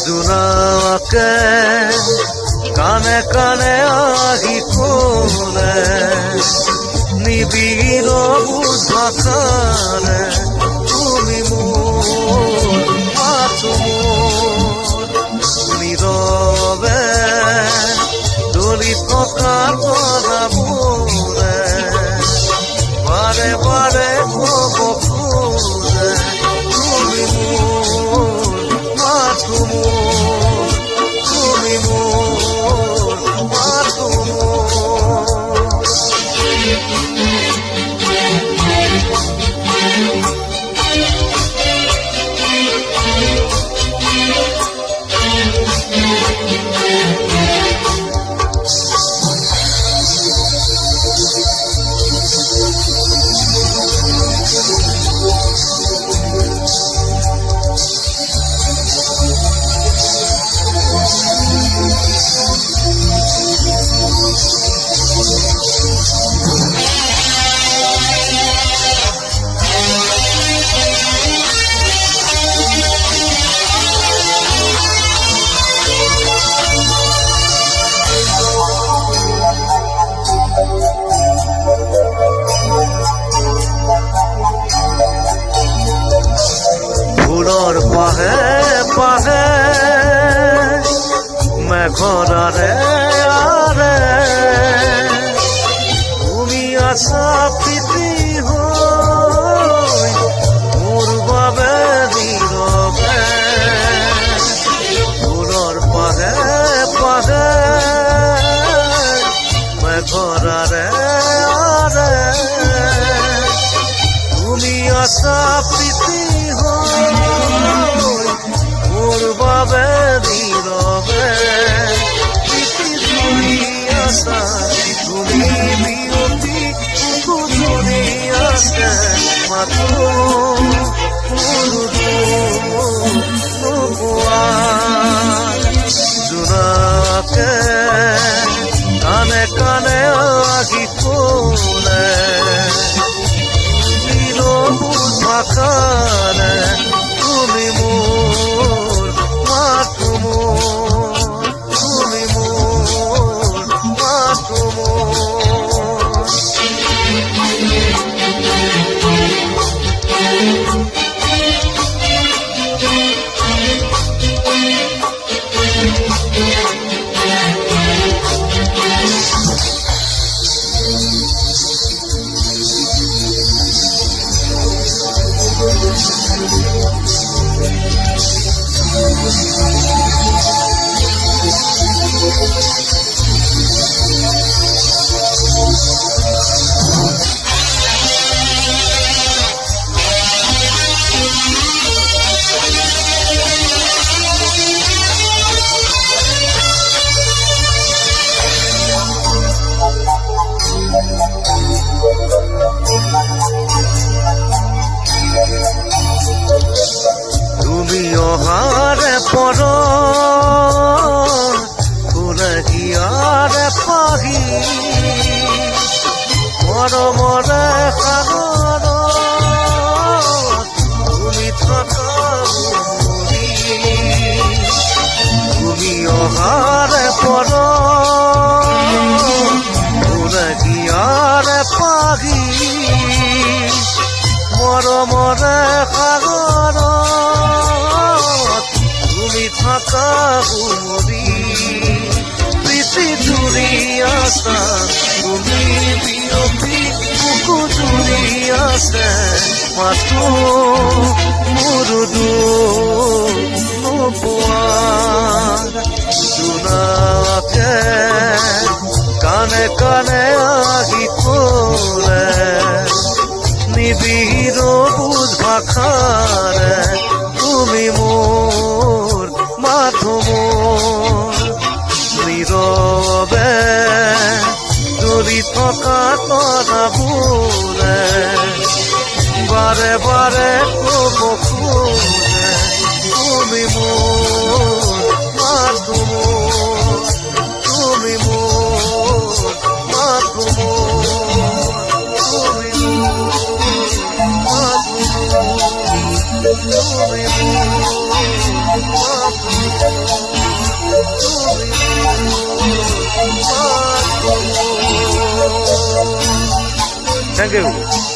জোনাকে কানে কানে আহি কলে নিবিড় বুঝ ভাষাৰে তুমি মোৰ মাতো মোৰ নীৰৱে দলি থকা তৰাবোৰে বাৰে বাৰে ক'ব খোজে তুমি মোৰ মাতো মোৰ তুমি মোৰ মাতো ফুলৰ পাহে পাহে মেঘৰে আৰে তুমি আছা প্ৰীতি হৈ মোৰ বাবে নীৰৱে ফুলৰ পাহে পাহে মেঘৰে আৰে তুমি আছা প্ৰীতি মোৰ বাবে নীৰৱে প্ৰীতি ধৰি আছা তুমি বিয়তি ধৰি আছে মাতো মোৰ নোপোৱা জোনাকে কানে কানে আহি কলে ভাষাৰে তুমি মোৰ মাতো মোৰ তুমি মোৰ মাতো তুমি অহাৰে পৰ ফুলহিয়াৰে পাহি মৰমৰে সাগৰ তুমি থকা তুমি অহাৰে পৰ ফুলহিয়াৰে পাহি মৰমৰে সাগৰ তুমি থকা সুমৰি প্ৰীতি ধৰি আছা তুমি বিয়তি বুকু ধৰি আছে মাতো মোৰ নোপোৱা জোনাকে কানে কানে আহি কলে নিবিড় বুঝ ভাষাৰে তুমি মোৰ মাতো মোৰ নীৰৱে দলি থকা তৰাবোৰে বাৰে বাৰে ক'ব খোজে তুমি মোৰ মাতো মোৰ তুমি মোৰ মাতো মোৰ তুমি মোৰ থেংক ইউ